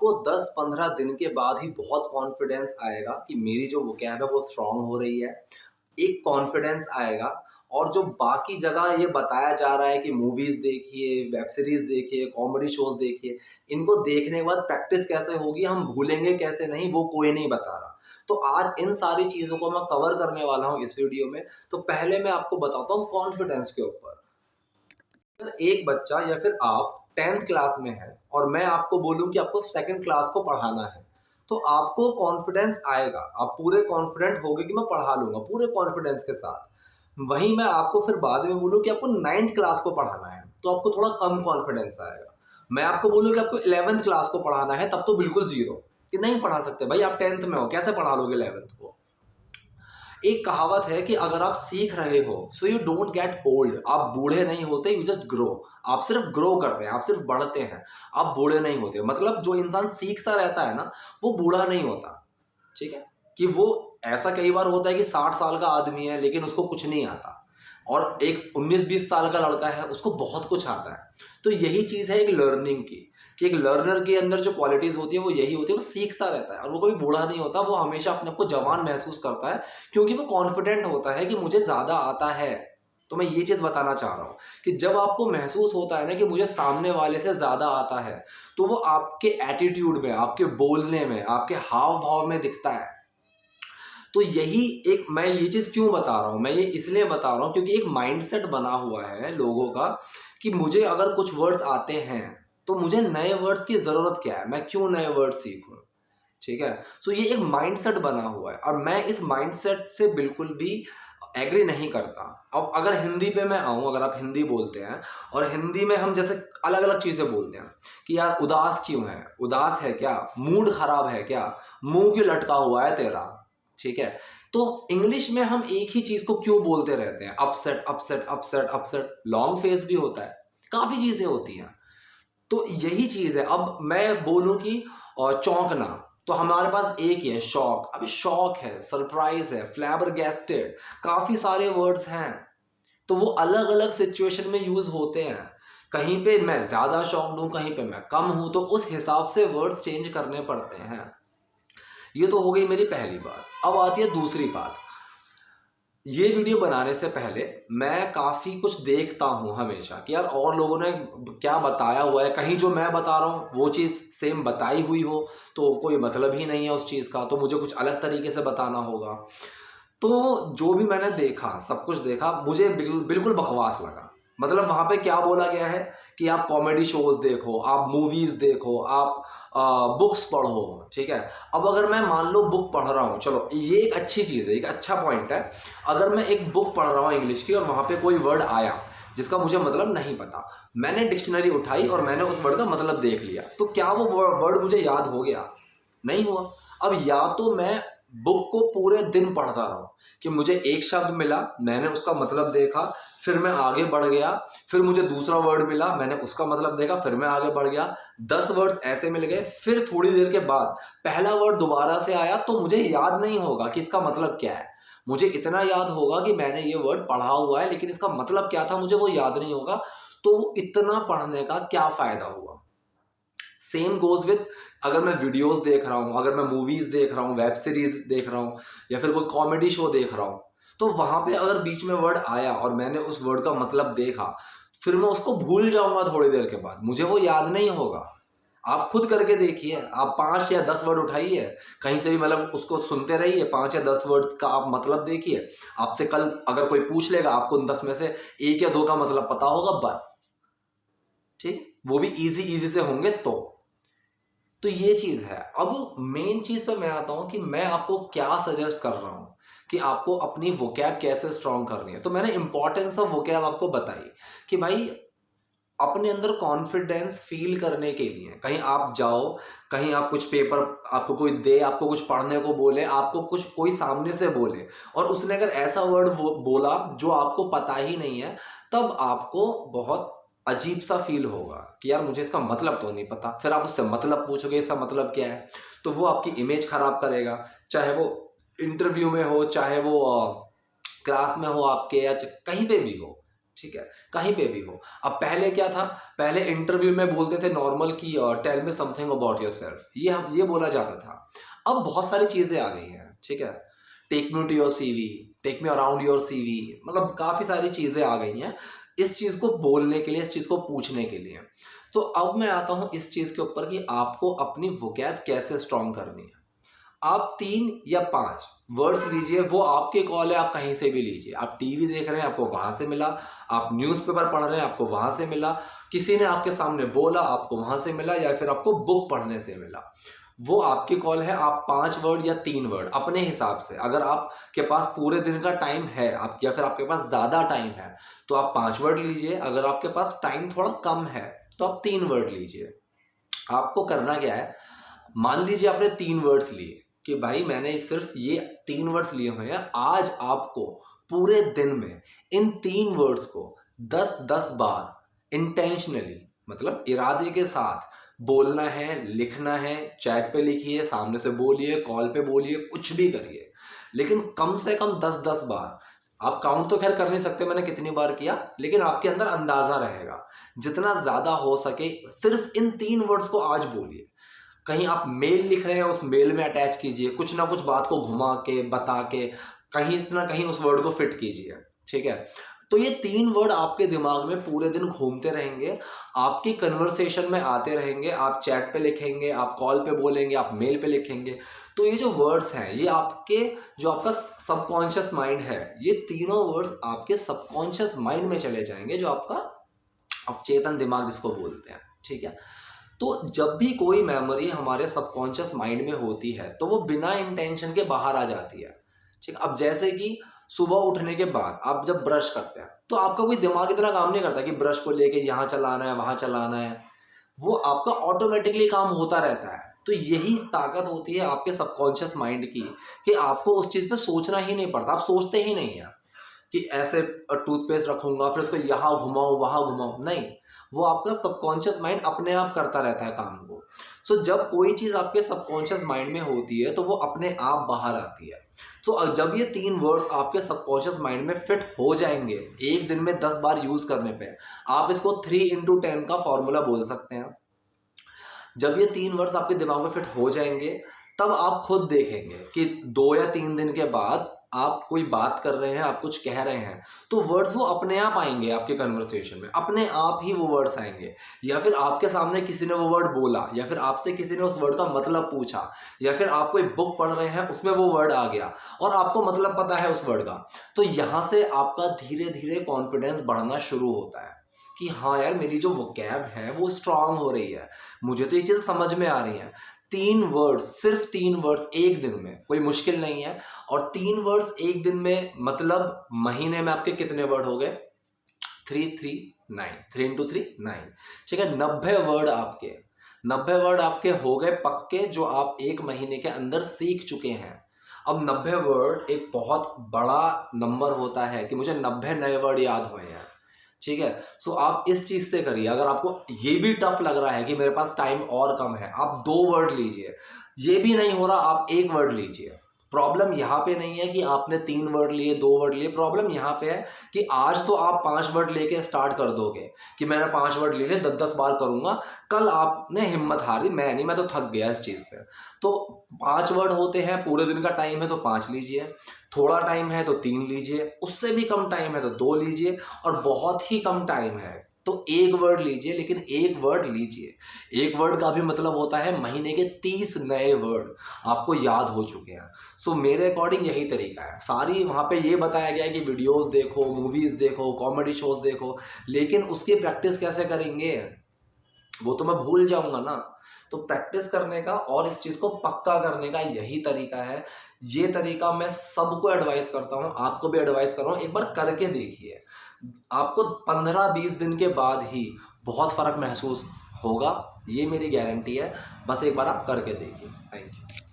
आपको 10-15 दिन के बाद ही बहुत कॉन्फिडेंस आएगा कि मेरी जो वोकैब है वो स्ट्रॉन्ग हो रही है। एक कॉन्फिडेंस आएगा और जो बाकी जगह ये बताया जा रहा है कि मूवीज़ देखिए, वेब सीरीज़ देखिए, कॉमेडी शोज़ देखिए, इनको देखने के बाद प्रैक्टिस कैसे होगी, हम भूलेंगे कैसे नहीं, वो कोई नहीं बता रहा। तो आज इन सारी चीज़ों को मैं कवर करने वाला हूँ इस वीडियो में। तो पहले मैं आपको बताता हूँ कॉन्फिडेंस के ऊपर। अगर एक बच्चा या फिर आप 10th क्लास में हैं और मैं आपको बोलूँ कि आपको 2nd क्लास को पढ़ाना है, तो आपको कॉन्फिडेंस आएगा। आप पूरे कॉन्फिडेंट होगे कि मैं पढ़ा लूँगा, पूरे कॉन्फिडेंस के साथ। वहीं मैं आपको फिर बाद में बोलूँ कि आपको 9th क्लास को पढ़ाना है, तो आपको थोड़ा कम कॉन्फिडेंस आएगा। मैं आपको बोलूँ कि आपको 11th क्लास को पढ़ाना है, तब तो बिल्कुल ज़ीरो कि नहीं पढ़ा सकते। भाई आप 10th में हो, कैसे पढ़ा लोगे 11th को? एक कहावत है कि अगर आप सीख रहे हो so you don't get old, आप बूढ़े नहीं होते, यू जस्ट ग्रो। आप सिर्फ ग्रो करते हैं, आप सिर्फ बढ़ते हैं, आप बूढ़े नहीं होते। मतलब जो इंसान सीखता रहता है ना, वो बूढ़ा नहीं होता। ठीक है, कि वो ऐसा कई बार होता है कि 60 साल का आदमी है लेकिन उसको कुछ नहीं आता, और एक 19-20 साल का लड़का है उसको बहुत कुछ आता है। तो यही चीज़ है एक लर्निंग की, कि एक लर्नर के अंदर जो क्वालिटीज़ होती है वो यही होती है, वो सीखता रहता है और वो कभी बूढ़ा नहीं होता, वो हमेशा अपने आप को जवान महसूस करता है, क्योंकि वो कॉन्फिडेंट होता है कि मुझे ज़्यादा आता है। तो मैं ये चीज़ बताना चाह रहा हूँ कि जब आपको महसूस होता है ना कि मुझे सामने वाले से ज़्यादा आता है, तो वो आपके एटीट्यूड में, आपके बोलने में, आपके हाव-भाव में दिखता है। तो यही एक, मैं ये चीज़ क्यों बता रहा हूँ? मैं ये इसलिए बता रहा हूँ क्योंकि एक माइंडसेट बना हुआ है लोगों का कि मुझे अगर कुछ वर्ड्स आते हैं, तो मुझे नए वर्ड्स की ज़रूरत क्या है? मैं क्यों नए वर्ड सीखूँ? ठीक है? सो ये एक माइंडसेट बना हुआ है और मैं इस माइंडसेट से बिल्कुल भी एग्री नहीं करता। अब अगर हिंदी पे मैं आऊँ, अगर आप हिंदी बोलते हैं और हिंदी में हम जैसे अलग-अलग चीज़ें बोलते हैं कि यार उदास क्यों है? उदास है क्या? मूड खराब है क्या? मुँह क्यों लटका हुआ है तेरा? ठीक है? तो इंग्लिश में हम एक ही चीज़ को क्यों बोलते रहते हैं? Upset, upset, upset, upset, long face भी होता है, काफ़ी चीज़ें होती हैं। तो यही चीज़ है। अब मैं बोलूँ कि चौंकना, तो हमारे पास एक ही है शॉक। अभी शॉक है, सरप्राइज़ है, फ्लैबरगैस्टेड, काफ़ी सारे वर्ड्स हैं। तो वो अलग-अलग सिचुएशन में यूज़ होते हैं। कहीं पे मैं ज़्यादा शॉक्ड हूँ, कहीं पे मैं कम हूँ, तो उस हिसाब से वर्ड्स चेंज करने पड़ते हैं। ये तो हो गई मेरी पहली बात। अब आती है दूसरी बात। ये वीडियो बनाने से पहले मैं काफ़ी कुछ देखता हूँ हमेशा कि यार और लोगों ने क्या बताया हुआ है, कहीं जो मैं बता रहा हूँ वो चीज़ सेम बताई हुई हो तो कोई मतलब ही नहीं है उस चीज़ का, तो मुझे कुछ अलग तरीके से बताना होगा। तो जो भी मैंने देखा, सब कुछ देखा, मुझे बिल्कुल बकवास लगा। मतलब वहाँ पे क्या बोला गया है कि आप कॉमेडी शोज़ देखो, आप मूवीज़ देखो, आप बुक्स पढ़ो, ठीक है? अब अगर मैं मान लो बुक पढ़ रहा हूँ, चलो ये एक अच्छी चीज़ है, एक अच्छा पॉइंट है। अगर मैं एक बुक पढ़ रहा हूँ इंग्लिश की और वहाँ पे कोई वर्ड आया, जिसका मुझे मतलब नहीं पता, मैंने डिक्शनरी उठाई और मैंने उस वर्ड का मतलब देख लिया, तो क्या वो वर्ड मुझे याद हो गया? नहीं हुआ। अब या तो मैं बुक को पूरे दिन पढ़ता रहा कि मुझे एक शब्द मिला, मैंने उसका मतलब देखा, फिर मैं आगे बढ़ गया, फिर मुझे दूसरा वर्ड मिला, मैंने उसका मतलब देखा, फिर मैं आगे बढ़ गया, 10 वर्ड्स ऐसे मिल गए, फिर थोड़ी देर के बाद पहला वर्ड दोबारा से आया, तो मुझे याद नहीं होगा कि इसका मतलब क्या है। मुझे इतना याद होगा कि मैंने ये वर्ड पढ़ा हुआ है, लेकिन इसका मतलब क्या था मुझे वो याद नहीं होगा, तो इतना पढ़ने का क्या फ़ायदा हुआ? सेम गोज़ विथ, अगर मैं वीडियोज़ देख रहा हूँ, अगर मैं मूवीज़ देख रहा हूँ, वेब सीरीज़ देख रहा हूँ या फिर कोई कॉमेडी शो देख रहा हूँ, तो वहाँ पे अगर बीच में वर्ड आया और मैंने उस वर्ड का मतलब देखा, फिर मैं उसको भूल जाऊँगा थोड़ी देर के बाद, मुझे वो याद नहीं होगा। आप खुद करके देखिए, आप 5 या 10 वर्ड उठाइए, कहीं से भी मतलब उसको सुनते रहिए, 5 या 10 वर्ड्स का आप मतलब देखिए, आपसे कल अगर कोई पूछ लेगा, आपको उन 10 में से 1 या 2 का मतलब पता होगा बस, ठीक? वो भी ईज़ी से होंगे तो। तो ये चीज़ है। अब मेन चीज़ पे मैं आता हूँ कि मैं आपको क्या सजेस्ट कर रहा हूँ कि आपको अपनी वोकैब कैसे स्ट्रॉन्ग करनी है। तो मैंने इम्पोर्टेंस ऑफ वोकैब आपको बताई कि भाई अपने अंदर कॉन्फिडेंस फ़ील करने के लिए कहीं आप जाओ, कहीं आप कुछ पेपर आपको कोई दे, आपको कुछ पढ़ने को बोले, आपको कुछ कोई सामने से बोले और उसने अगर ऐसा वर्ड बोला जो आपको पता ही नहीं है, तब आपको बहुत अजीब-सा फ़ील होगा कि यार मुझे इसका मतलब तो नहीं पता। फिर आप उससे मतलब पूछोगे इसका मतलब क्या है? तो वो आपकी इमेज ख़राब करेगा, चाहे वो इंटरव्यू में हो, चाहे वो क्लास में हो आपके या कहीं पे भी हो। ठीक है, कहीं पे भी हो। अब पहले क्या था, पहले इंटरव्यू में बोलते थे नॉर्मल कि tell me something about yourself, ये बोला जाता था। अब बहुत सारी चीज़ें आ गई हैं, ठीक है, take me to your CV, take me around your CV, मतलब काफ़ी सारी चीज़ें आ गई हैं इस चीज़ को बोलने के लिए, इस चीज़ को पूछने के लिए। तो अब मैं आता हूँ इस चीज़ के ऊपर कि आपको अपनी वोकैब कैसे स्ट्रॉन्ग करनी है। आप 3 या 5 वर्ड्स लीजिए, वो आपके कॉल है, आप कहीं से भी लीजिए। आप टीवी देख रहे हैं, आपको वहाँ से मिला, आप न्यूज़पेपर पढ़ रहे हैं, आपको वहाँ से मिला, किसी ने आपके सामने बोला, आपको वहाँ से मिला, या फिर आपको बुक पढ़ने से मिला। वो आपकी कॉल है, आप 5 वर्ड या 3 वर्ड अपने हिसाब से, अगर आपके पास पूरे दिन का टाइम है आप, या फिर आपके पास ज़्यादा टाइम है, तो आप 5 वर्ड लीजिए। अगर आपके पास टाइम थोड़ा कम है, तो आप 3 वर्ड लीजिए। आपको करना क्या है, मान लीजिए आपने 3 वर्ड्स लिए कि भाई मैंने सिर्फ ये 3 वर्ड्स लिए हुए हैं, आज आपको पूरे दिन में इन 3 वर्ड्स को 10-10 बार इंटेंशनली, मतलब इरादे के साथ बोलना है, लिखना है। चैट पे लिखिए, सामने से बोलिए, कॉल पे बोलिए, कुछ भी करिए, लेकिन कम से कम 10-10 बार। आप काउंट तो खैर कर नहीं सकते मैंने कितनी बार किया, लेकिन आपके अंदर अंदाजा रहेगा। जितना ज़्यादा हो सके सिर्फ इन 3 वर्ड्स को आज बोलिए। कहीं आप मेल लिख रहे हैं, उस मेल में अटैच कीजिए, कुछ ना कुछ बात को घुमा के, बता के, कहीं ना कहीं उस वर्ड को फिट कीजिए, ठीक है। तो ये 3 वर्ड आपके दिमाग में पूरे दिन घूमते रहेंगे, आपकी कन्वर्सेशन में आते रहेंगे। आप चैट पे लिखेंगे, आप कॉल पे बोलेंगे, आप मेल पे लिखेंगे। तो ये जो वर्ड्स हैं, ये आपके, जो आपका सबकॉन्शियस माइंड है, ये तीनों वर्ड्स आपके सबकॉन्शियस माइंड में चले जाएंगे, जो आपका अवचेतन दिमाग जिसको बोलते हैं, ठीक है। तो जब भी कोई मेमोरी हमारे सबकॉन्शियस माइंड में होती है, तो वो बिना इंटेंशन के बाहर आ जाती है, ठीक। अब जैसे कि सुबह उठने के बाद आप जब ब्रश करते हैं, तो आपका कोई दिमाग इतना काम नहीं करता कि ब्रश को लेके यहाँ चलाना है, वहाँ चलाना है। वो आपका ऑटोमेटिकली काम होता रहता है। तो यही ताकत होती है आपके सबकॉन्शियस माइंड की, कि आपको उस चीज़ पे सोचना ही नहीं पड़ता, आप सोचते ही नहीं हैं कि ऐसे टूथपेस्ट रखूंगा, फिर उसको यहाँ घुमाऊँ, वहाँ घुमाऊँ, नहीं। वो आपका सबकॉन्शियस माइंड अपने आप करता रहता है काम को। सो जब कोई चीज़ आपके सबकॉन्शियस माइंड में होती है, तो वो अपने आप बाहर आती है। सो जब ये 3 वर्ड्स आपके सबकॉन्शियस माइंड में फिट हो जाएंगे, एक दिन में 10 बार यूज़ करने पे, आप इसको 3x10 का फॉर्मूला बोल सकते हैं। जब ये 3 वर्ड्स आपके दिमाग में फिट हो जाएंगे, तब आप खुद देखेंगे कि 2 या 3 दिन के बाद आप कोई बात कर रहे हैं, आप कुछ कह रहे हैं, तो वर्ड्स वो अपने आप आएंगे आपके कन्वर्सेशन में, अपने आप ही वो वर्ड्स आएंगे। या फिर आपके सामने किसी ने वो वर्ड बोला, या फिर आपसे किसी ने उस वर्ड का मतलब पूछा, या फिर आप कोई बुक पढ़ रहे हैं, उसमें वो वर्ड आ गया और आपको मतलब पता है उस वर्ड का। तो यहाँ से आपका धीरे धीरे कॉन्फिडेंस बढ़ना शुरू होता है कि हाँ यार, मेरी जो वोकैब है वो स्ट्रांग हो रही है, मुझे तो ये चीज़ समझ में आ रही है। 3 वर्ड्स, सिर्फ 3 वर्ड्स एक दिन में, कोई मुश्किल नहीं है। और 3 वर्ड्स एक दिन में, मतलब महीने में आपके कितने वर्ड हो गए? 3 3 9, 3 × 3 9, ठीक है। 90 वर्ड आपके हो गए पक्के, जो आप एक महीने के अंदर सीख चुके हैं। अब 90 वर्ड एक बहुत बड़ा नंबर होता है कि मुझे 90 नए वर्ड याद हुए हैं, ठीक है। सो आप इस चीज़ से करिए। अगर आपको ये भी टफ लग रहा है कि मेरे पास टाइम और कम है, आप 2 वर्ड लीजिए। ये भी नहीं हो रहा, आप 1 वर्ड लीजिए। प्रॉब्लम यहाँ पे नहीं है कि आपने 3 वर्ड लिए, 2 वर्ड लिए। प्रॉब्लम यहाँ पे है कि आज तो आप 5 वर्ड लेके स्टार्ट कर दोगे कि मैंने 5 वर्ड ले लिए, 10-10 बार करूँगा। कल आपने हिम्मत हारी, मैं नहीं, मैं तो थक गया इस चीज़ से। तो 5 वर्ड होते हैं, पूरे दिन का टाइम है तो 5 लीजिए, थोड़ा टाइम है तो 3 लीजिए, उससे भी कम टाइम है तो 2 लीजिए, और बहुत ही कम टाइम है तो 1 वर्ड लीजिए, लेकिन 1 वर्ड लीजिए। 1 वर्ड का भी मतलब होता है महीने के 30 नए वर्ड आपको याद हो चुके हैं। सो मेरे अकॉर्डिंग यही तरीका है। सारी वहाँ पे ये बताया गया है कि वीडियोस देखो, मूवीज़ देखो, कॉमेडी शोज़ देखो, लेकिन उसकी प्रैक्टिस कैसे करेंगे? वो तो मैं भूल जाऊँगा ना। तो प्रैक्टिस करने का और इस चीज़ को पक्का करने का यही तरीका है। ये तरीका मैं सबको एडवाइस करता हूँ, आपको भी एडवाइस कर रहा हूँ, एक बार करके देखिए। आपको 15-20 दिन के बाद ही बहुत फ़र्क महसूस होगा, ये मेरी गारंटी है। बस एक बार आप करके देखिए। Thank you.